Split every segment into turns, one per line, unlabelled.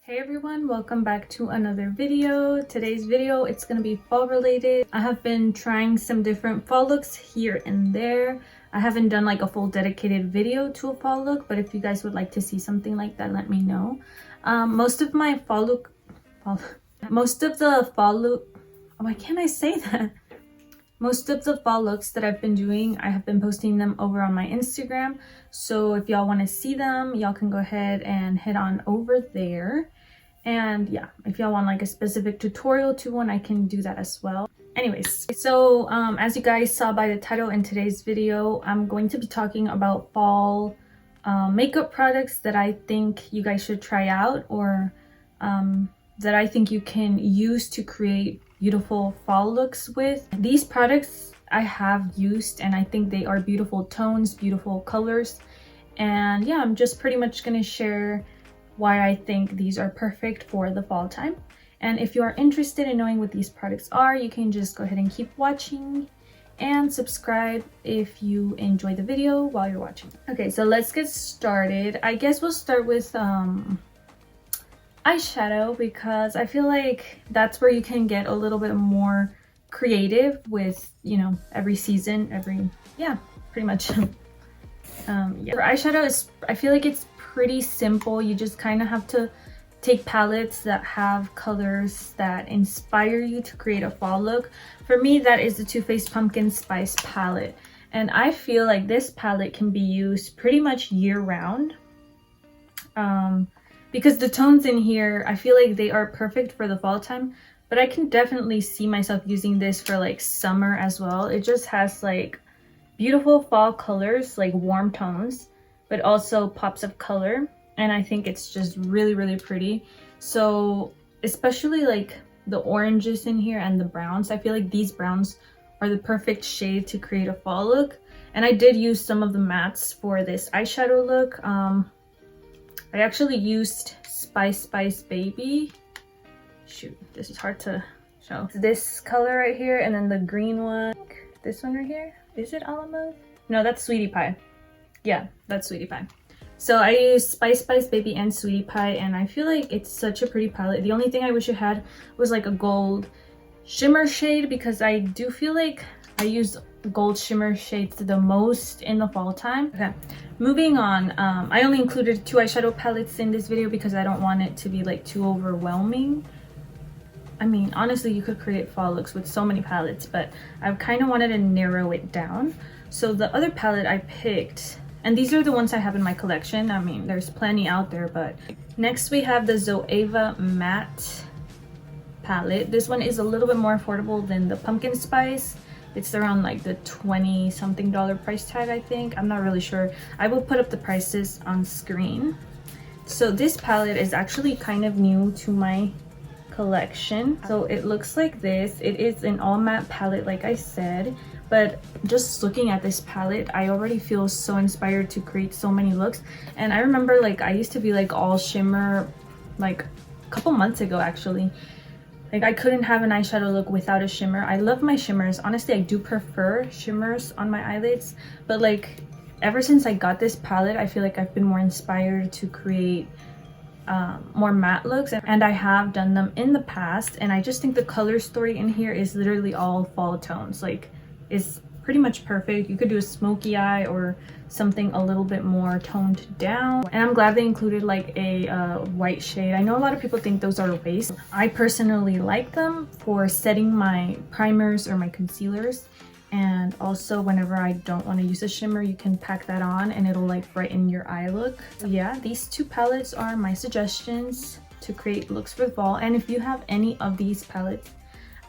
Hey everyone, welcome back to another video. Today's video, it's gonna be fall related. I have been trying some different fall looks here and there. I haven't done like a full dedicated video to a fall look, but if you guys would like to see something like that, let me know. Most of the fall look, why can't I say that? Most of the fall looks that I've been doing, I have been posting them over on my Instagram. So if y'all want to see them, y'all can go ahead and head on over there. And yeah, if y'all want like a specific tutorial to one, I can do that as well. Anyways, so as you guys saw by the title in today's video, I'm going to be talking about fall makeup products that I think you guys should try out, or that I think you can use to create beautiful fall looks with. These products I have used and I think they are beautiful tones, beautiful colors. And yeah, I'm just pretty much gonna share why I think these are perfect for the fall time. And if you are interested in knowing what these products are, you can just go ahead and keep watching and subscribe if you enjoy the video while you're watching. Okay, so let's get started. I guess we'll start with eyeshadow, because I feel like that's where you can get a little bit more creative with, you know, every season, pretty much. For eyeshadow, I feel like it's pretty simple. You just kind of have to take palettes that have colors that inspire you to create a fall look. For me, that is the Too Faced Pumpkin Spice palette, and I feel like this palette can be used pretty much year round. Because the tones in here, I feel like they are perfect for the fall time, but I can definitely see myself using this for like summer as well. It just has like beautiful fall colors, like warm tones, but also pops of color. And I think it's just really, really pretty. So especially like the oranges in here and the browns, I feel like these browns are the perfect shade to create a fall look. And I did use some of the mattes for this eyeshadow look. I actually used Spice Baby. Shoot, this is hard to show. This color right here, and then the green one. This one right here. Is it a la mode? No, that's Sweetie Pie. Yeah, that's Sweetie Pie. So I used Spice Baby and Sweetie Pie, and I feel like it's such a pretty palette. The only thing I wish it had was like a gold shimmer shade, because I do feel like I use gold shimmer shades the most in the fall time. Okay, moving on. I only included 2 eyeshadow palettes in this video because I don't want it to be like too overwhelming. I mean, honestly, you could create fall looks with so many palettes, but I kind of wanted to narrow it down. So the other palette I picked, and these are the ones I have in my collection. I mean, there's plenty out there, but next we have the Zoeva Matte palette. This one is a little bit more affordable than the Pumpkin Spice. It's around like the $20 something price tag, I think. I'm not really sure. I will put up the prices on screen. So this palette is actually kind of new to my collection. So it looks like this. It is an all matte palette, like I said. But just looking at this palette, I already feel so inspired to create so many looks. And I remember like I used to be like all shimmer like a couple months ago actually. Like I couldn't have an eyeshadow look without a shimmer. I love my shimmers. Honestly, I do prefer shimmers on my eyelids. But like ever since I got this palette, I feel like I've been more inspired to create more matte looks. And I have done them in the past. And I just think the color story in here is literally all fall tones. Like it's pretty much perfect. You could do a smoky eye or something a little bit more toned down. And I'm glad they included like a white shade. I know a lot of people think those are waste. I personally like them for setting my primers or my concealers. And also whenever I don't want to use a shimmer, you can pack that on and it'll like brighten your eye look. So yeah, these 2 palettes are my suggestions to create looks for fall. And if you have any of these palettes,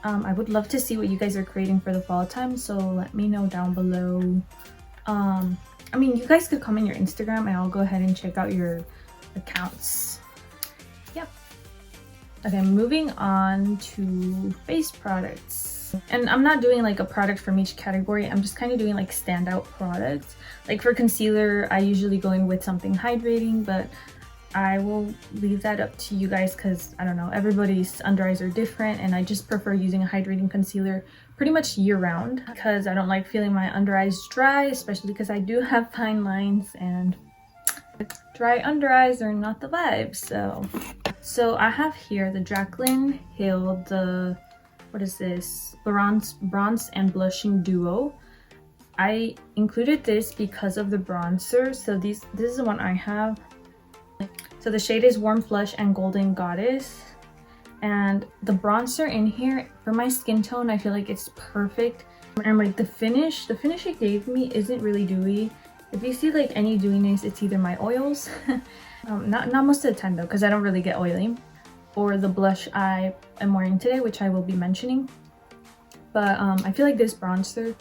I would love to see what you guys are creating for the fall time, so let me know down below. I mean, you guys could comment your Instagram and I'll go ahead and check out your accounts. Yep. Okay, moving on to face products. And I'm not doing like a product from each category. I'm just kind of doing like standout products. Like for concealer, I usually go in with something hydrating, but I will leave that up to you guys because I don't know, everybody's under eyes are different, and I just prefer using a hydrating concealer pretty much year round because I don't like feeling my under eyes dry, especially because I do have fine lines and dry under eyes are not the vibe. So I have here the Jaclyn Hill, the, what is this, bronze and blushing duo. I included this because of the bronzer. So this is the one I have. So the shade is Warm Flush and Golden Goddess. And the bronzer in here, for my skin tone, I feel like it's perfect. And like the finish it gave me isn't really dewy. If you see like any dewiness, it's either my oils, not most of the time though, because I don't really get oily, or the blush I am wearing today, which I will be mentioning. But I feel like this bronzer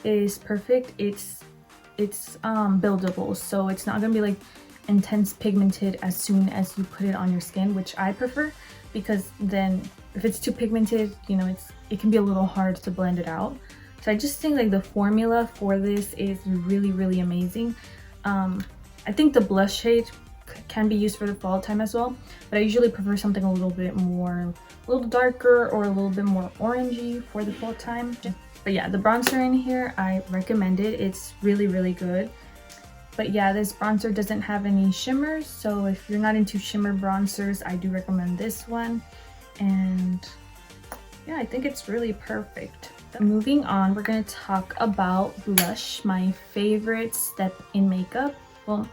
is perfect. It's buildable, so it's not gonna be like intense pigmented as soon as you put it on your skin, which I prefer, because then if it's too pigmented, you know, it can be a little hard to blend it out. So I just think like the formula for this is really amazing. I think the blush shade can be used for the fall time as well, but I usually prefer something a little bit more, a little darker or a little bit more orangey for the fall time. But yeah, the bronzer in here, I recommend it. It's really good. But yeah, this bronzer doesn't have any shimmers, so if you're not into shimmer bronzers, I do recommend this one. And yeah, I think it's really perfect. Moving on, we're going to talk about blush, my favorite step in makeup. Well,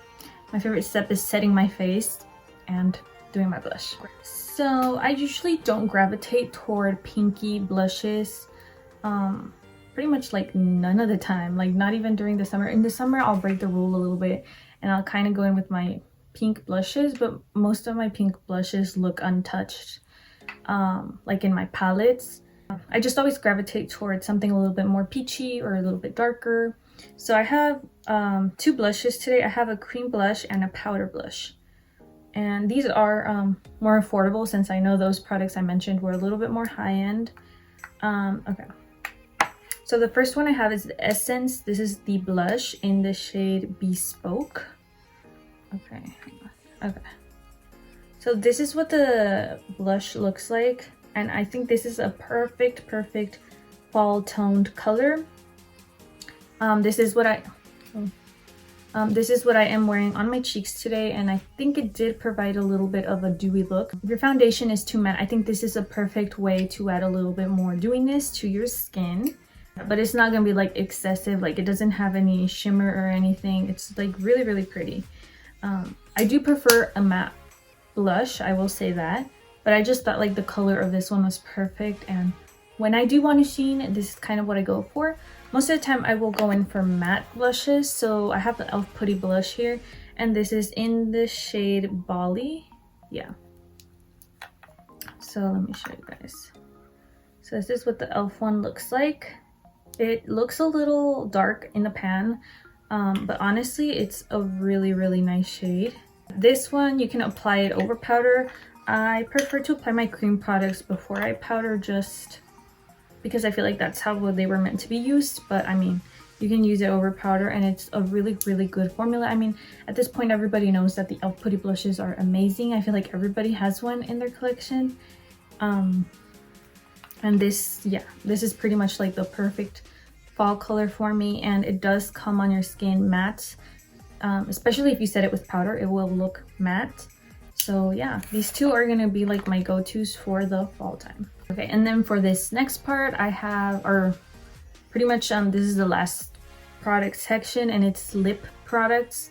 my favorite step is setting my face and doing my blush. So I usually don't gravitate toward pinky blushes, pretty much like none of the time, like not even during the summer. In the summer, I'll break the rule a little bit and I'll kind of go in with my pink blushes, but most of my pink blushes look untouched, like in my palettes. I just always gravitate towards something a little bit more peachy or a little bit darker. So I have two blushes today. I have a cream blush and a powder blush. And these are more affordable, since I know those products I mentioned were a little bit more high-end. Okay. So the first one I have is the Essence. This is the blush in the shade Bespoke. Okay. Okay. So this is what the blush looks like. And I think this is a perfect fall toned color. This is what I am wearing on my cheeks today, and I think it did provide a little bit of a dewy look. If your foundation is too matte, I think this is a perfect way to add a little bit more dewiness to your skin. But it's not gonna be like excessive, like it doesn't have any shimmer or anything. It's like really pretty. I do prefer a matte blush, I will say that. But I just thought like the color of this one was perfect, and when I do want to sheen, this is kind of what I go for. Most of the time I will go in for matte blushes, so I have the e.l.f. Putty blush here, and this is in the shade Bali. Yeah. So let me show you guys. So this is what the e.l.f. one looks like. It looks a little dark in the pan, but honestly it's a really nice shade. This one you can apply it over powder. I prefer to apply my cream products before I powder, just because I feel like that's how they were meant to be used. But I mean, you can use it over powder, and it's a really good formula. I mean, at this point everybody knows that the e.l.f. Putty blushes are amazing. I feel like everybody has one in their collection. And this is pretty much like the perfect fall color for me, and it does come on your skin matte. Especially if you set it with powder, it will look matte. So yeah, these two are gonna be like my go-tos for the fall time. Okay, and then for this next part I have, or pretty much this is the last product section, and it's lip products.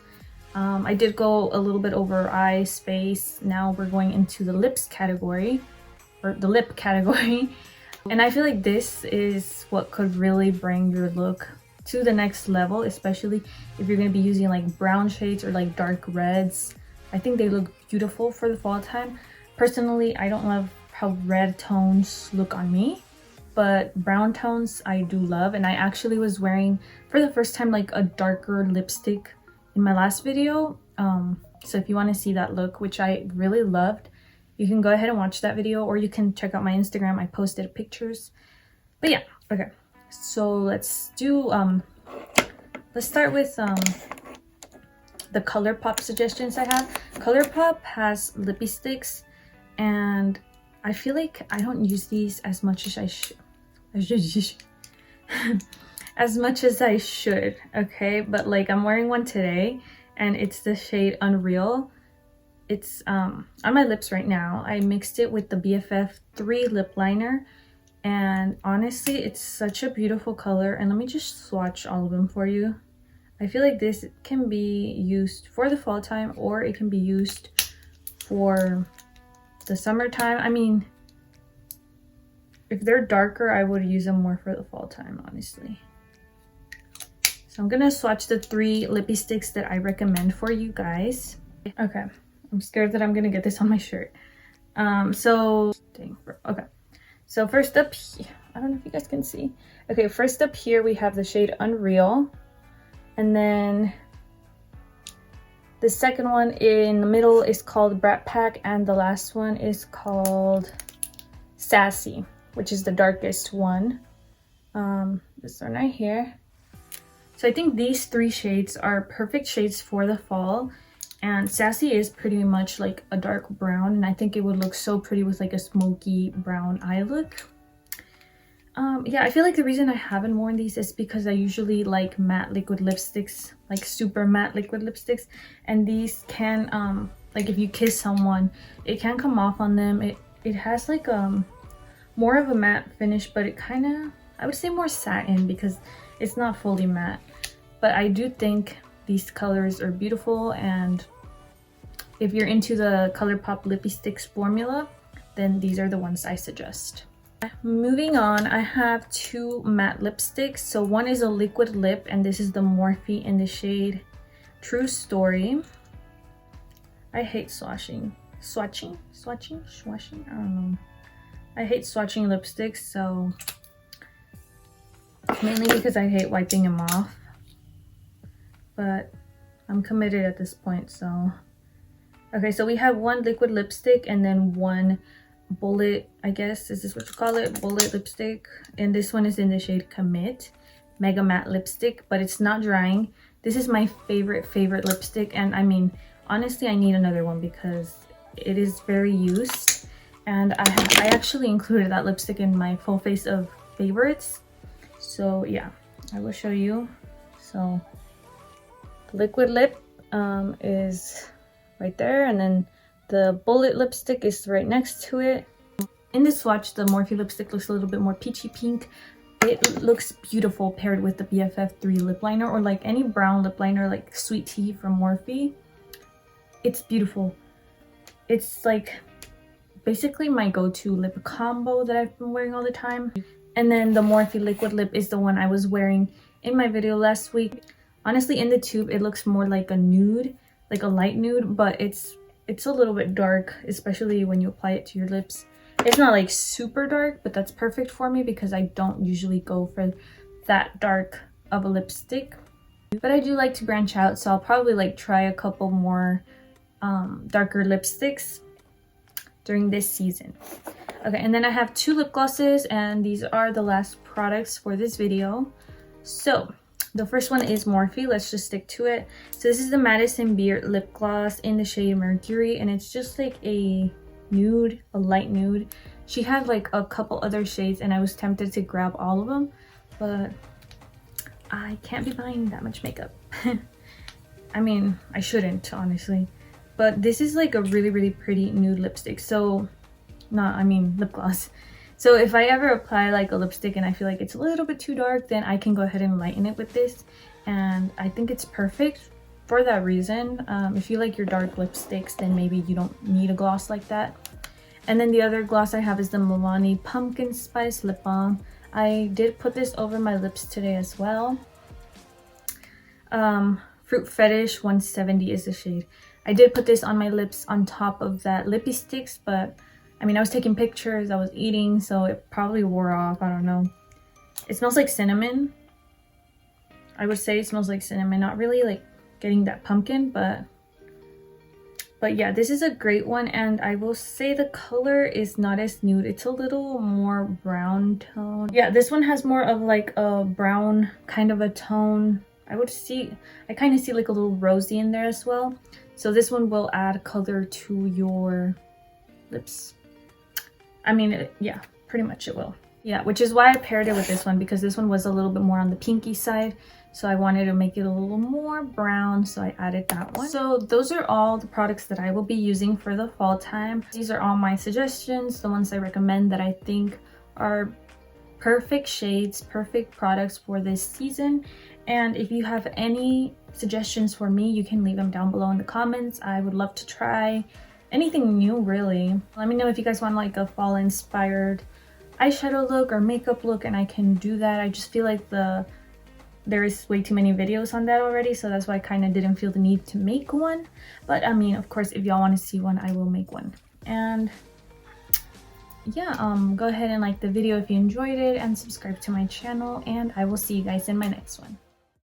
I did go a little bit over eyes, face. Now we're going into the lips category, or the lip category. And I feel like this is what could really bring your look to the next level, especially if you're going to be using like brown shades or like dark reds. I think they look beautiful for the fall time. Personally, I don't love how red tones look on me, but brown tones I do love. And I actually was wearing for the first time like a darker lipstick in my last video. So if you want to see that look, which I really loved, you can go ahead and watch that video, or you can check out my Instagram. I posted pictures. But yeah, okay. So let's do let's start with the ColourPop suggestions I have. ColourPop has lippy sticks, and I feel like I don't use these as much as I should. As much as I should, okay? But like I'm wearing one today, and it's the shade Unreal. It's on my lips right now. I mixed it with the BFF3 lip liner, and honestly it's such a beautiful color. And let me just swatch all of them for you. I feel like this can be used for the fall time, or it can be used for the summertime. I mean, if they're darker, I would use them more for the fall time, honestly. So I'm gonna swatch the 3 lippy sticks that I recommend for you guys. Okay, I'm scared that I'm gonna get this on my shirt. So first up here, I don't know if you guys can see. Okay, first up here we have the shade Unreal, and then the second one in the middle is called Brat Pack, and the last one is called Sassy, which is the darkest one. This one right here. So I think these 3 shades are perfect shades for the fall, and Sassy is pretty much like a dark brown, and I think it would look so pretty with like a smoky brown eye look. Yeah, I feel like the reason I haven't worn these is because I usually like matte liquid lipsticks, like super matte liquid lipsticks, and these can like if you kiss someone, it can come off on them. It has like more of a matte finish, but it kind of, I would say more satin because it's not fully matte. But I do think these colors are beautiful, and if you're into the ColourPop Lippy Sticks formula, then these are the ones I suggest. Moving on, I have 2 matte lipsticks. So one is a liquid lip, and this is the Morphe in the shade True Story. I hate swatching, I don't know. I hate swatching lipsticks, so mainly because I hate wiping them off. But I'm committed at this point, so. Okay, so we have 1 liquid lipstick and then 1 bullet, I guess, is this what you call it? Bullet lipstick. And this one is in the shade Commit, Mega Matte Lipstick, but it's not drying. This is my favorite lipstick, and I mean, honestly, I need another one because it is very used. And I actually included that lipstick in my full face of favorites. So yeah, I will show you. So the liquid lip is right there, and then the bullet lipstick is right next to it. In this swatch, the Morphe lipstick looks a little bit more peachy pink. It looks beautiful paired with the BFF3 lip liner, or like any brown lip liner like Sweet Tea from Morphe. It's beautiful. It's like basically my go-to lip combo that I've been wearing all the time. And then the Morphe liquid lip is the one I was wearing in my video last week. Honestly, in the tube, it looks more like a nude, like a light nude, but it's a little bit dark, especially when you apply it to your lips. It's not like super dark, but that's perfect for me because I don't usually go for that dark of a lipstick. But I do like to branch out, so I'll probably like try a couple more darker lipsticks during this season. Okay, and then I have 2 lip glosses, and these are the last products for this video. So the first one is Morphe. Let's just stick to it. So this is the Madison Beer lip gloss in the shade Mercury, and it's just like a nude, a light nude. She had like a couple other shades, and I was tempted to grab all of them, but I can't be buying that much makeup. I mean, I shouldn't, honestly. But this is like a really pretty nude lipstick. So, lip gloss. So if I ever apply like a lipstick and I feel like it's a little bit too dark, then I can go ahead and lighten it with this. And I think it's perfect for that reason. If you like your dark lipsticks, then maybe you don't need a gloss like that. And then the other gloss I have is the Milani Pumpkin Spice Lip Balm. I did put this over my lips today as well. Fruit Fetish 170 is the shade. I did put this on my lips on top of that lippy sticks, but I mean, I was taking pictures, I was eating, so it probably wore off. I don't know. It smells like cinnamon. I would say it smells like cinnamon. Not really like getting that pumpkin, but yeah, this is a great one. And I will say the color is not as nude. It's a little more brown tone. Yeah, this one has more of like a brown kind of a tone. I kind of see like a little rosy in there as well. So this one will add color to your lips. I mean, yeah, pretty much it will. Yeah, which is why I paired it with this one, because this one was a little bit more on the pinky side. So I wanted to make it a little more brown, so I added that one. So those are all the products that I will be using for the fall time. These are all my suggestions, the ones I recommend that I think are perfect shades, perfect products for this season. And if you have any suggestions for me, you can leave them down below in the comments. I would love to try anything new, really. Let me know if you guys want like a fall inspired eyeshadow look or makeup look, and I can do that. I just feel like there is way too many videos on that already, so that's why I kind of didn't feel the need to make one. But I mean, of course, if y'all want to see one, I will make one. And yeah, go ahead and like the video if you enjoyed it, and subscribe to my channel, and I will see you guys in my next one.